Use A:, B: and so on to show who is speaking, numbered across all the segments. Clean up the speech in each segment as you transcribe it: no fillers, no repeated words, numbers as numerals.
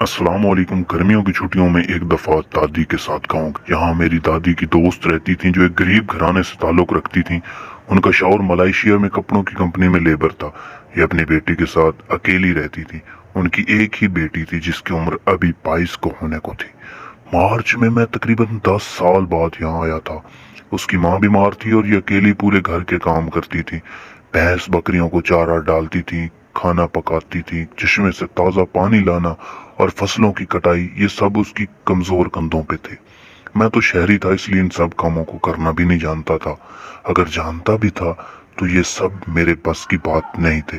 A: अस्सलाम वालेकुम। गर्मियों की छुट्टियों में एक दफा दादी के साथ गाँव गया। यहाँ मेरी दादी की दोस्त रहती थी जो एक गरीब घराने से ताल्लुक रखती थी। उनका शौहर मलेशिया में कपड़ों की कंपनी में लेबर था। ये अपनी बेटी के साथ अकेली रहती थी। उनकी एक ही बेटी थी जिसकी उम्र अभी 22 को होने को थी। मार्च में मैं तकरीबन 10 साल बाद यहाँ आया था। उसकी माँ बीमार थी और ये अकेली पूरे घर के काम करती थी। भैंस बकरियों को चारा डालती थी, खाना पकाती थी, चश्मे से ताज़ा पानी लाना और फसलों की कटाई, ये सब उसकी कमजोर कंधों पे थे। मैं तो शहरी था इसलिए इन सब कामों को करना भी नहीं जानता था। अगर जानता भी था तो ये सब मेरे बस की बात नहीं थे।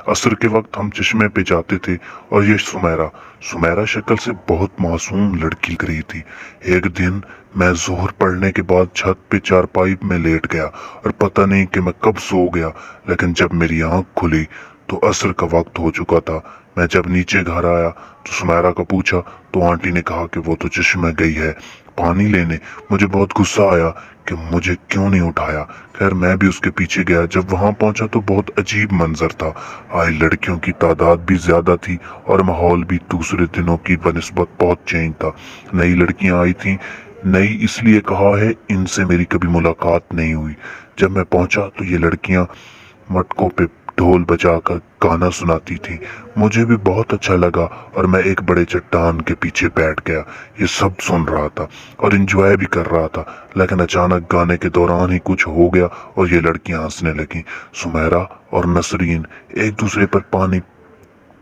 A: असर के वक्त हम चश्मे पे जाते थे और ये सुमेरा सुमेरा शक्ल से बहुत मासूम लड़की लग रही थी। एक दिन मैं जोहर पढ़ने के बाद छत पे चारपाई में लेट गया और पता नहीं कि मैं कब सो गया, लेकिन जब मेरी आंख खुली तो असर का वक्त हो चुका था। मैं जब नीचे घर आया तो सुमेरा का पूछा तो आंटी ने कहा कि वो तो चश्मे गई है पानी लेने। मुझे बहुत गुस्सा आया कि मुझे क्यों नहीं उठाया। खैर मैं भी उसके पीछे गया। जब वहां पहुंचा तो बहुत अजीब मंजर था। आई लड़कियों की तादाद भी ज्यादा थी और माहौल भी दूसरे दिनों की बनिस्बत बहुत चेंज था। नई लड़कियां आई थी। नई इसलिए कहा है, इनसे मेरी कभी मुलाकात नहीं हुई। जब मैं पहुंचा तो ये लड़कियां मटकों पे ढोल बजाकर गाना सुनाती थी। मुझे भी बहुत अच्छा लगा और मैं एक बड़े चट्टान के पीछे बैठ गया। ये सब सुन रहा था और एंजॉय भी कर रहा था। लेकिन अचानक गाने के दौरान ही कुछ हो गया और ये लड़कियां हंसने लगी। सुमेरा और नसरीन एक दूसरे पर पानी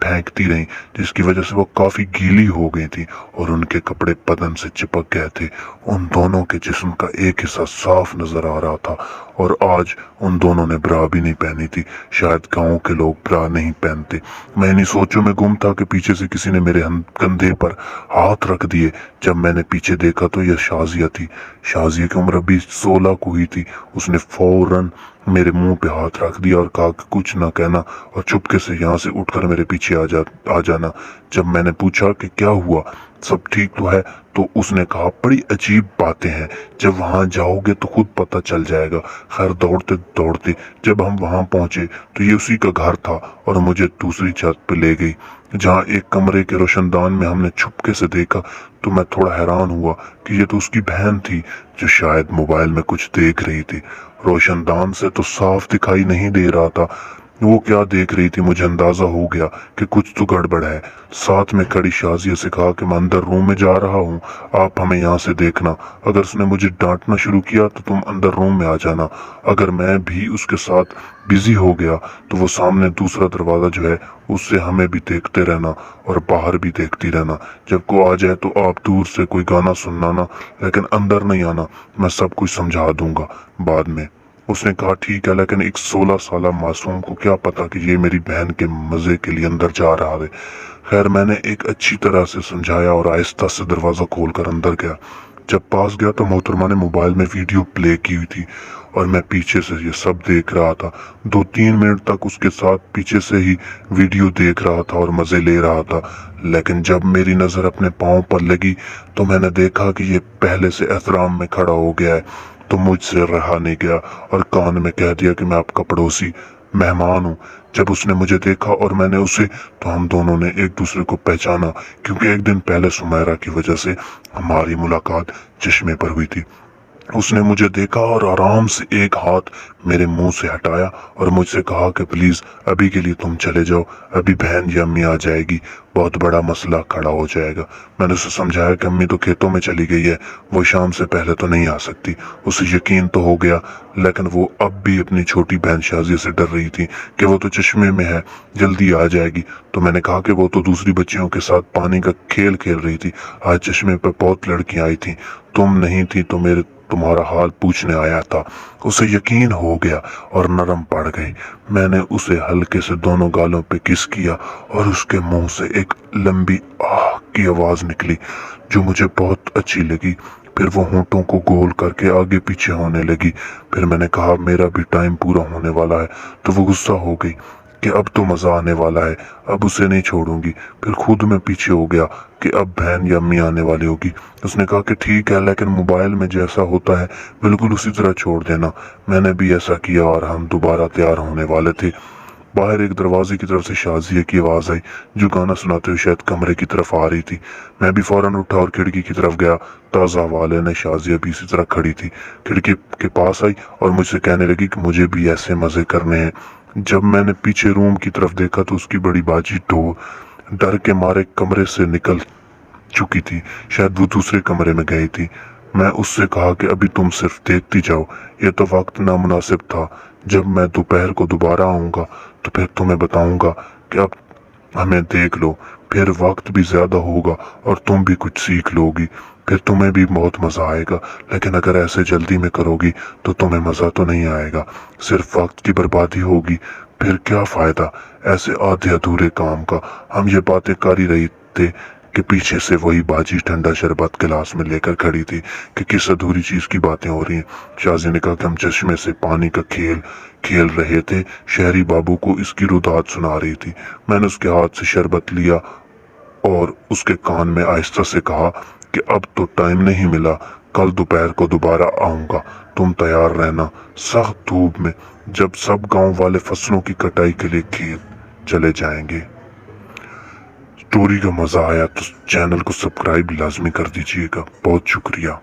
A: फेंकती रहीं, जिसकी वजह से वो काफी गीली हो गई थी और उनके कपड़े बदन से चिपक गए थे। उन दोनों के जिस्म का एक हिस्सा साफ नजर आ रहा था और आज उन दोनों ने ब्रा भी नहीं पहनी थी। शायद गांव के लोग ब्रा नहीं पहनते। मैं इन्हीं सोचों में गुम था कि पीछे से किसी ने मेरे कंधे पर हाथ रख दिए। जब मैंने पीछे देखा तो यह शाजिया थी। शाजिया की उम्र अभी 16 को ही थी। उसने फौरन मेरे मुंह पे हाथ रख दिया और कहा कि कुछ ना कहना और चुपके से यहाँ से उठकर मेरे पीछे आ जाना। जब मैंने पूछा कि क्या हुआ, सब ठीक तो है, तो उसने कहा बड़ी अजीब बातें हैं, जब वहां जाओगे तो खुद पता चल जाएगा। खैर दौड़ते दौड़ते जब हम वहां पहुंचे तो ये उसी का घर था और मुझे दूसरी छत पे ले गई, जहां एक कमरे के रोशनदान में हमने छुपके से देखा। तो मैं थोड़ा हैरान हुआ कि ये तो उसकी बहन थी जो शायद मोबाइल में कुछ देख रही थी। रोशनदान से तो साफ दिखाई नहीं दे रहा था वो क्या देख रही थी। मुझे अंदाजा हो गया कि कुछ तो गड़बड़ है। साथ में खड़ी शाजिया से कहा कि मैं अंदर रूम में जा रहा हूँ, आप हमें यहाँ से देखना। अगर उसने मुझे डांटना शुरू किया तो तुम अंदर रूम में आ जाना। अगर मैं भी उसके साथ बिजी हो गया तो वो सामने दूसरा दरवाजा जो है उससे हमें भी देखते रहना और बाहर भी देखती रहना। जब को आ जाए तो आप दूर से कोई गाना सुनना ना, लेकिन अंदर नहीं आना। मैं सब कुछ समझा दूंगा बाद में। उसने कहा ठीक है, लेकिन एक 16 साल मासूम को क्या पता कि ये मेरी बहन के मजे के लिए अंदर जा रहा है। खैर मैंने एक अच्छी तरह से समझाया और आहिस्ता से दरवाजा खोलकर अंदर गया। जब पास गया तो मोहतरमा ने मोबाइल में वीडियो प्ले की हुई थी और मैं पीछे से ये सब देख रहा था। 2-3 मिनट तक उसके साथ पीछे से ही वीडियो देख रहा था और मजे ले रहा था। लेकिन जब मेरी नजर अपने पाँव पर लगी तो मैंने देखा कि ये पहले से एहतराम में खड़ा हो गया है। तो मुझसे रहा नहीं गया और कान में कह दिया कि मैं आपका पड़ोसी मेहमान हूँ। जब उसने मुझे देखा और मैंने उसे, तो हम दोनों ने एक दूसरे को पहचाना, क्योंकि एक दिन पहले सुमेरा की वजह से हमारी मुलाकात चश्मे पर हुई थी। उसने मुझे देखा और आराम से एक हाथ मेरे मुंह से हटाया और मुझसे कहा कि प्लीज अभी के लिए तुम चले जाओ, अभी बहन या अम्मी आ जाएगी, बहुत बड़ा मसला खड़ा हो जाएगा। मैंने उसे समझाया कि अम्मी तो खेतों में चली गई है, वो शाम से पहले तो नहीं आ सकती। उसे यकीन तो हो गया, लेकिन वो अब भी अपनी छोटी बहन शाजिया से डर रही थी कि वो तो चश्मे में है, जल्दी आ जाएगी। तो मैंने कहा कि वो तो दूसरी बच्चियों के साथ पानी का खेल खेल रही थी, आज चश्मे पर बहुत लड़कियां आई थी, तुम नहीं थी तो मेरे तुम्हारा हाल पूछने आया था। उसे यकीन हो गया और नरम पड़ गई। मैंने उसे हल्के से दोनों गालों पे किस किया और उसके मुंह से एक लंबी आह की आवाज निकली जो मुझे बहुत अच्छी लगी। फिर वो होंठों को गोल करके आगे पीछे होने लगी। फिर मैंने कहा मेरा भी टाइम पूरा होने वाला है। तो वो गुस्सा हो गई कि अब तो मजा आने वाला है, अब उसे नहीं छोड़ूंगी। फिर खुद में पीछे हो गया कि अब बहन या अम्मी आने वाली होगी। उसने कहा कि ठीक है, लेकिन मोबाइल में जैसा होता है बिल्कुल उसी तरह छोड़ देना। मैंने भी ऐसा किया और हम दोबारा तैयार होने वाले थे। बाहर एक दरवाजे की तरफ से शाजिया की आवाज़ आई जो गाना सुनाते हुए शायद कमरे की तरफ आ रही थी। मैं भी फौरन उठा और खिड़की की तरफ गया। ताज़ा वाले ने शाजिया भी इसी तरह खड़ी थी, खिड़की के पास आई और मुझसे कहने लगी कि मुझे भी ऐसे मज़े करने हैं। जब मैंने पीछे रूम की तरफ देखा तो उसकी बड़ी बाजी डर के मारे कमरे से निकल चुकी थी। शायद वो दूसरे कमरे में गई थी। मैं उससे कहा कि अभी तुम सिर्फ देखती जाओ, ये तो वक्त नामुनासिब था। जब मैं दोपहर को दोबारा आऊँगा तो फिर तुम्हें बताऊँगा कि अब हमें देख लो, फिर वक्त भी ज्यादा होगा और तुम भी कुछ सीख लोगी, फिर तुम्हें भी बहुत मजा आएगा। लेकिन अगर ऐसे जल्दी में करोगी तो तुम्हें मजा तो नहीं आएगा, सिर्फ वक्त की बर्बादी होगी। फिर क्या फायदा ऐसे आधे अधूरे काम का। हम ये बातें कर ही रही थे कि पीछे से वही बाजी ठंडा शरबत गिलास में लेकर खड़ी थी कि किस अधूरी चीज की बातें हो रही हैं। शाजी ने कहा कि हम चश्मे से पानी का खेल खेल रहे थे। शहरी बाबू को इसकी रुदात सुना रही थी। मैंने उसके हाथ से शरबत लिया और उसके कान में आहिस्ता से कहा कि अब तो टाइम नहीं मिला, कल दोपहर को दोबारा आऊंगा, तुम तैयार रहना। सख्त धूप में जब सब गांव वाले फसलों की कटाई के लिए खेत चले जाएंगे। स्टोरी का मजा आया तो चैनल को सब्सक्राइब लाजमी कर दीजिएगा। बहुत शुक्रिया।